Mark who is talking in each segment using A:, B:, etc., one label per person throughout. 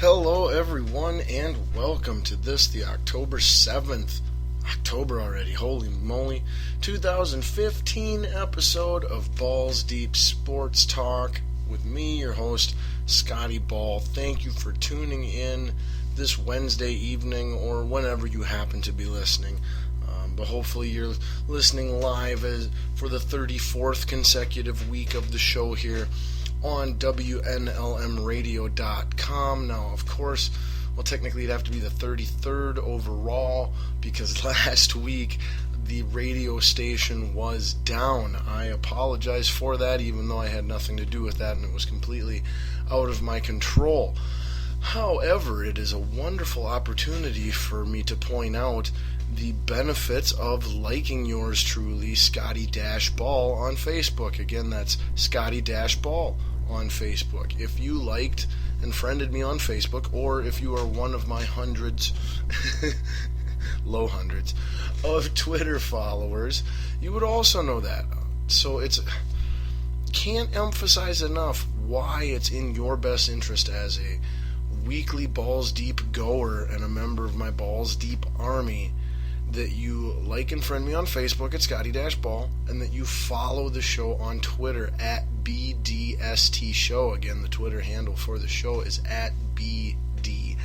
A: Hello, everyone, and welcome to the October 7th, October already, holy moly, 2015 episode of Balls Deep Sports Talk with me, your host, Scotty Ball. Thank you for tuning in this Wednesday evening or whenever you happen to be listening. But hopefully you're listening live for the 34th consecutive week of the show here on WNLMradio.com. Now, of course, well, technically it'd have to be the 33rd overall because last week the radio station was down. I apologize for that, even though I had nothing to do with that and it was completely out of my control. However, it is a wonderful opportunity for me to point out the benefits of liking yours truly, Scotty-Ball, on Facebook. Again, that's Scotty-Ball on Facebook. If you liked and friended me on Facebook, or if you are one of my hundreds, low hundreds, of Twitter followers, you would also know that. So can't emphasize enough why it's in your best interest as a weekly Balls Deep goer and a member of my Balls Deep Army that you like and friend me on Facebook at Scotty-Ball, and that you follow the show on Twitter at BDST Show. Again, the Twitter handle for the show is at BDST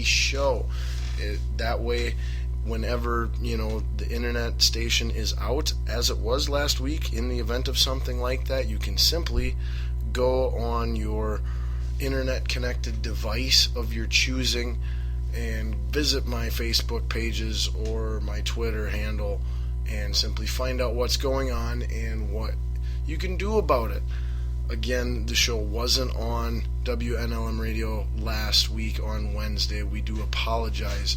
A: Show. That way, whenever the internet station is out, as it was last week, in the event of something like that, you can simply go on your internet connected device of your choosing and visit my Facebook pages or my Twitter handle and simply find out what's going on and what you can do about it. Again, the show wasn't on WNLM Radio last week on Wednesday. We do apologize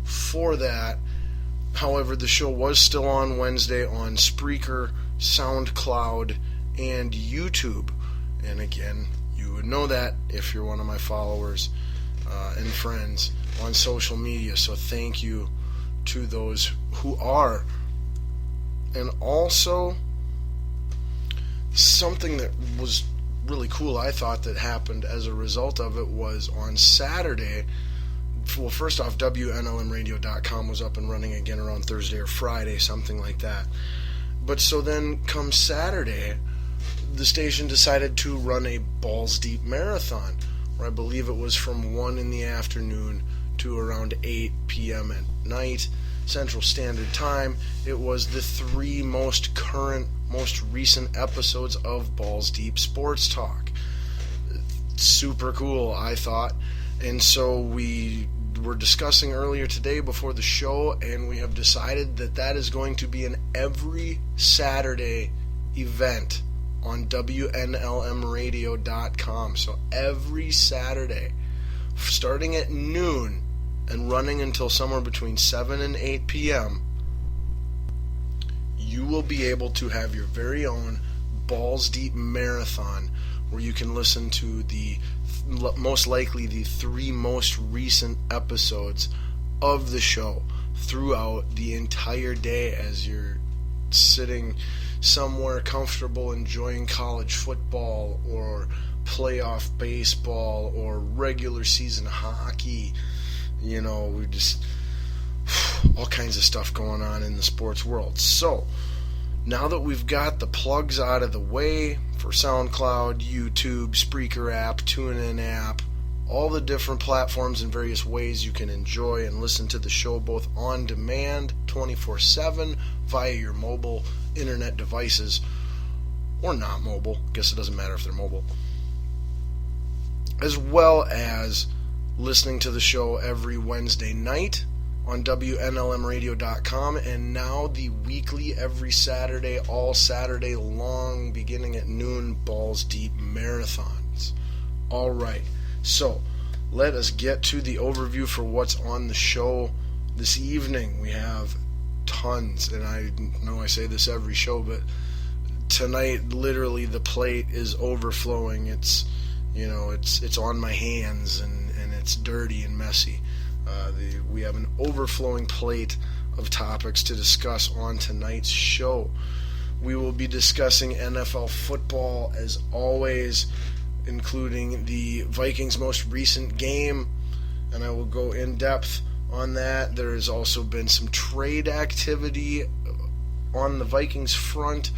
A: for that. However, the show was still on Wednesday on Spreaker, SoundCloud, and YouTube. And again, you would know that if you're one of my followers and friends on social media, so thank you to those who are. And also, something that was really cool, I thought, that happened as a result of it was on Saturday. Well, first off, WNLMradio.com was up and running again around Thursday or Friday, something like that. But so then come Saturday, the station decided to run a Balls Deep Marathon, where I believe it was from 1 in the afternoon to around 8 p.m. at night, Central Standard Time. It was the 3 most current, most recent episodes of Balls Deep Sports Talk. Super cool, I thought. And so we were discussing earlier today before the show, and we have decided that is going to be an every Saturday event on WNLMradio.com. So every Saturday, starting at noon and running until somewhere between 7 and 8 p.m., you will be able to have your very own Balls Deep Marathon, where you can listen to most likely the 3 most recent episodes of the show throughout the entire day as you're sitting somewhere comfortable enjoying college football or playoff baseball or regular season hockey. We just all kinds of stuff going on in the sports world. So now that we've got the plugs out of the way for SoundCloud, YouTube, Spreaker app, TuneIn app, all the different platforms and various ways you can enjoy and listen to the show both on demand 24/7 via your mobile internet devices, or not mobile, guess it doesn't matter if they're mobile, as well as listening to the show every Wednesday night on WNLMradio.com, and now the weekly, every Saturday, all Saturday long, beginning at noon, Balls Deep Marathons. Alright, so let us get to the overview for what's on the show this evening. We have tons, and I know I say this every show, but tonight literally the plate is overflowing. It's on my hands, and it's dirty and messy. We have an overflowing plate of topics to discuss on tonight's show. We will be discussing NFL football as always. including the Vikings' most recent game, and I will go in depth on that. There has also been some trade activity on the Vikings front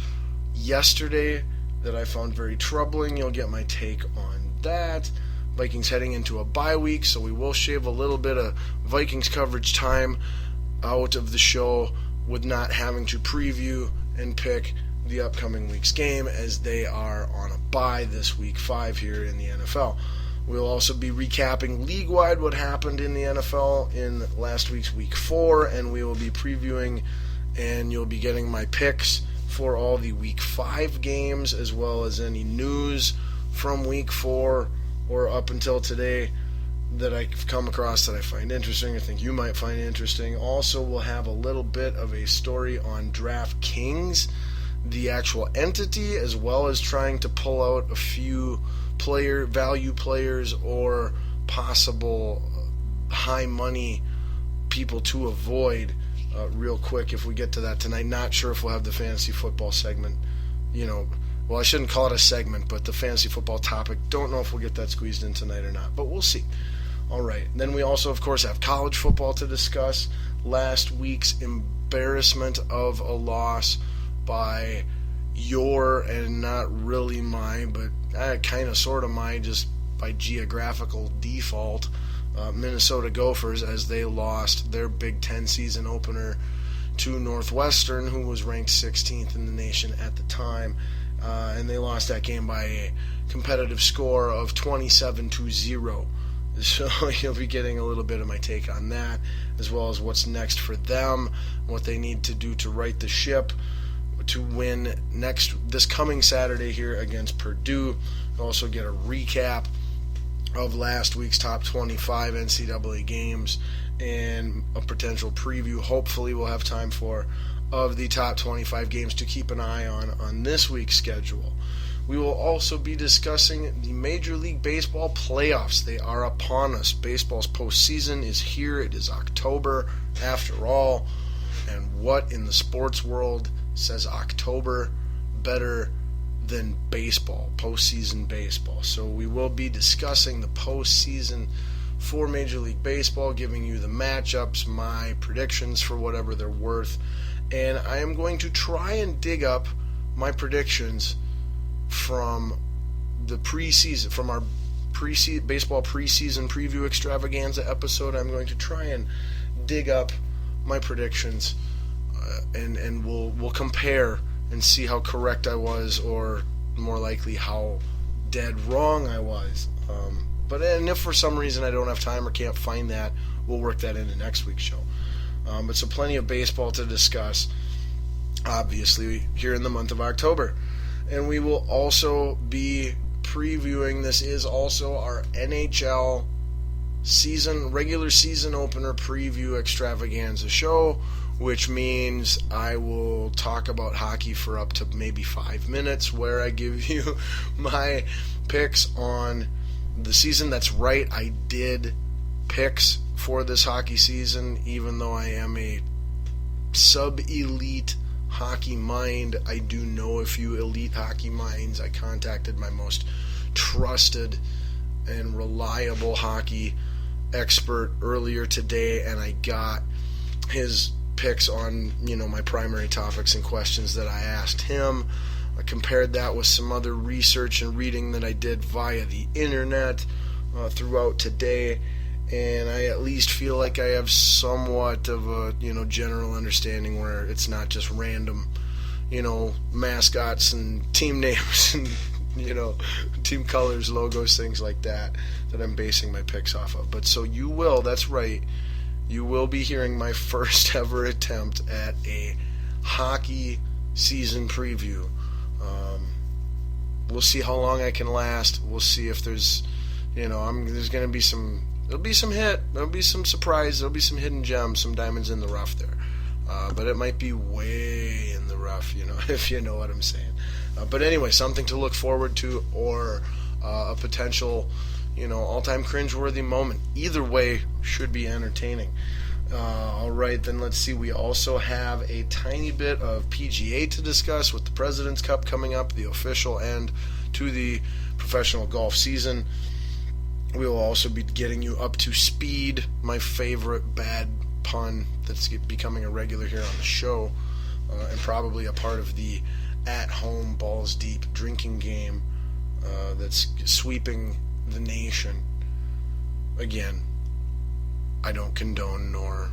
A: yesterday that I found very troubling. You'll get my take on that. Vikings heading into a bye week, so we will shave a little bit of Vikings coverage time out of the show with not having to preview and pick the upcoming week's game, as they are on a bye this week 5 here in the NFL. We'll also be recapping league-wide what happened in the NFL in last week's week 4, and we will be previewing, and you'll be getting my picks for all the week 5 games, as well as any news from week 4 or up until today that I've come across that I find interesting, I think you might find interesting. Also, we'll have a little bit of a story on DraftKings, the actual entity, as well as trying to pull out a few value players or possible high money people to avoid real quick if we get to that tonight. Not sure if we'll have the fantasy football segment, well, I shouldn't call it a segment, but the fantasy football topic. Don't know if we'll get that squeezed in tonight or not, but we'll see. All right. Then we also, of course, have college football to discuss. Last week's embarrassment of a loss by your, and not really my, but kind of sort of my, just by geographical default, Minnesota Gophers, as they lost their Big Ten season opener to Northwestern, who was ranked 16th in the nation at the time. And they lost that game by a competitive score of 27-0. So you'll be getting a little bit of my take on that, as well as what's next for them, what they need to do to right the ship to win this coming Saturday here against Purdue. You'll also get a recap of last week's top 25 NCAA games and a potential preview, hopefully we'll have time for, of the top 25 games to keep an eye on this week's schedule. We will also be discussing the Major League Baseball playoffs. They are upon us. Baseball's postseason is here. It is October, after all. And what in the sports world says October better than baseball, postseason baseball? So we will be discussing the postseason for Major League Baseball, giving you the matchups, my predictions for whatever they're worth. And I am going to try and dig up my predictions from the preseason, from our baseball preseason preview extravaganza episode. I'm going to try and dig up my predictions, and we'll compare and see how correct I was, or more likely how dead wrong I was. And if for some reason I don't have time or can't find that, we'll work that into next week's show. But so plenty of baseball to discuss, obviously, here in the month of October. And we will also be previewing, this is also our NHL regular season opener preview extravaganza show, which means I will talk about hockey for up to maybe 5 minutes, where I give you my picks on the season. That's right, I did picks for this hockey season, even though I am a sub-elite hockey mind. I do know a few elite hockey minds. I contacted my most trusted and reliable hockey expert earlier today, and I got his picks on, my primary topics and questions that I asked him. I compared that with some other research and reading that I did via the internet throughout today, and I at least feel like I have somewhat of a, general understanding where it's not just random, mascots and team names and, team colors, logos, things like that I'm basing my picks off of. But so that's right, you will be hearing my first ever attempt at a hockey season preview. We'll see how long I can last. We'll see if there's, there's going to be there'll be some there'll be some surprise, there'll be some hidden gems, some diamonds in the rough there. But it might be way in the rough, if you know what I'm saying. But anyway, something to look forward to, or a potential, all-time cringeworthy moment. Either way, should be entertaining. All right, then let's see. We also have a tiny bit of PGA to discuss with the President's Cup coming up, the official end to the professional golf season. We will also be getting you up to speed, my favorite bad pun that's becoming a regular here on the show, and probably a part of the at-home balls deep drinking game that's sweeping the nation. Again, I don't condone nor,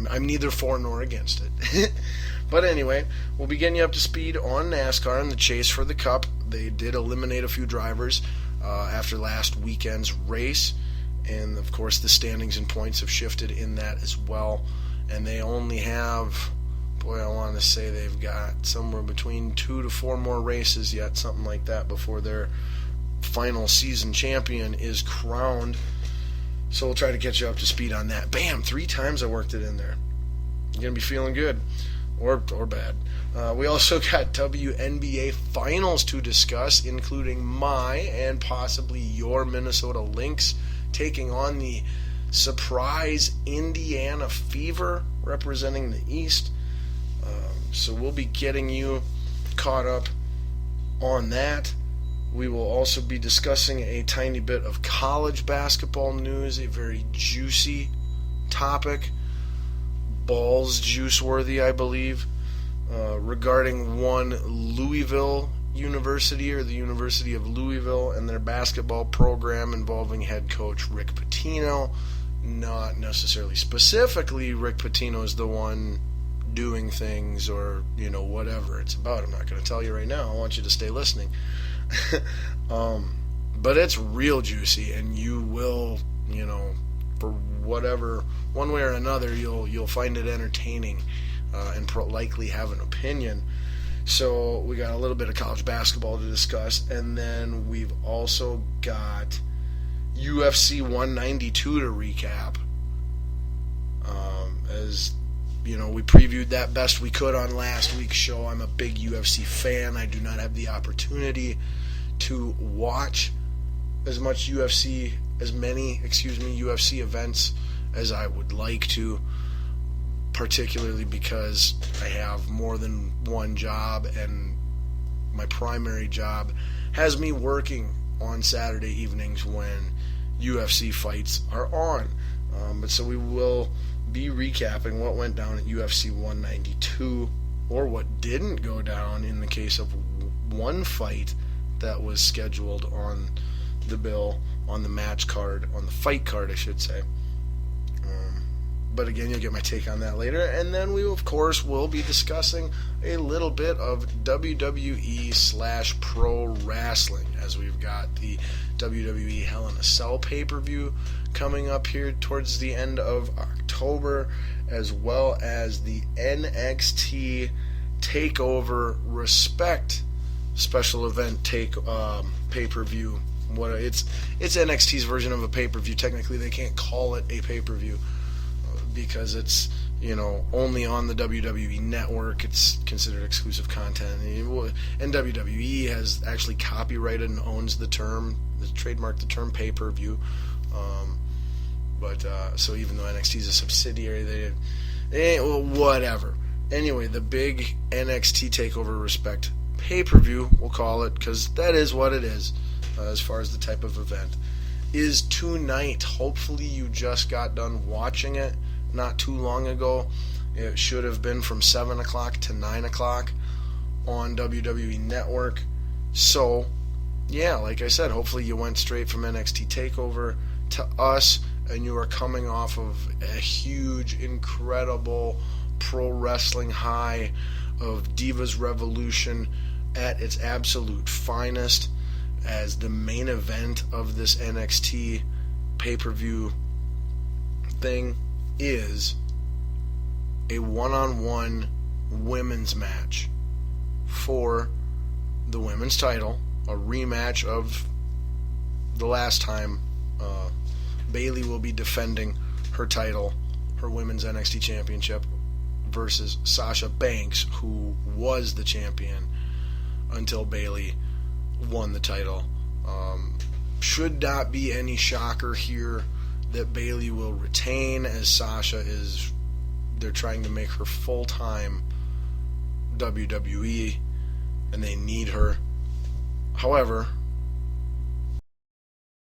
A: I'm neither for nor against it. But anyway, we'll be getting you up to speed on NASCAR and the chase for the Cup. They did eliminate a few drivers after last weekend's race, and of course the standings and points have shifted in that as well. And they only have, I want to say they've got somewhere between 2 to 4 more races yet, something like that, before their final season champion is crowned. So we'll try to get you up to speed on that. Bam! 3 times I worked it in there. You're going to be feeling good. Or bad. We also got WNBA finals to discuss, including my and possibly your Minnesota Lynx taking on the surprise Indiana Fever representing the East. So we'll be getting you caught up on that. We will also be discussing a tiny bit of college basketball news, a very juicy topic, balls juice worthy, I believe, regarding one Louisville University, or the University of Louisville, and their basketball program involving head coach Rick Pitino. Not necessarily specifically Rick Pitino is the one doing things, or whatever it's about. I'm not going to tell you right now. I want you to stay listening. But it's real juicy, and you will, for whatever, one way or another, you'll find it entertaining, and likely have an opinion. So we got a little bit of college basketball to discuss, and then we've also got UFC 192 to recap. As we previewed that best we could on last week's show. I'm a big UFC fan. I do not have the opportunity to watch as many UFC events as I would like to, particularly because I have more than one job, and my primary job has me working on Saturday evenings when UFC fights are on. But so we will be recapping what went down at UFC 192, or what didn't go down in the case of one fight that was scheduled on the bill, on the match card, on the fight card, I should say. But again, you'll get my take on that later. And then we, of course, will be discussing a little bit of WWE / pro wrestling, as we've got the WWE Hell in a Cell pay-per-view coming up here towards the end of October, as well as the NXT TakeOver Respect special event pay-per-view. It's NXT's version of a pay-per-view. Technically, they can't call it a pay-per-view because it's only on the WWE network. It's considered exclusive content, and WWE has actually copyrighted and owns the term, trademarked the term pay-per-view. So even though NXT is a subsidiary, whatever. Anyway, the big NXT TakeOver Respect pay-per-view, we'll call it, because that is what it is, as far as the type of event, is tonight. Hopefully you just got done watching it not too long ago. It should have been from 7 o'clock to 9 o'clock on WWE Network. So, yeah, like I said, hopefully you went straight from NXT TakeOver to us, and you are coming off of a huge, incredible pro wrestling high of Divas Revolution at its absolute finest, as the main event of this NXT pay-per-view thing is a one-on-one women's match for the women's title, a rematch of the last time Bayley will be defending her title, her women's NXT championship, versus Sasha Banks, who was the champion until Bayley won the title. Should not be any shocker here that Bayley will retain, as Sasha they're trying to make her full-time WWE, and they need her. However,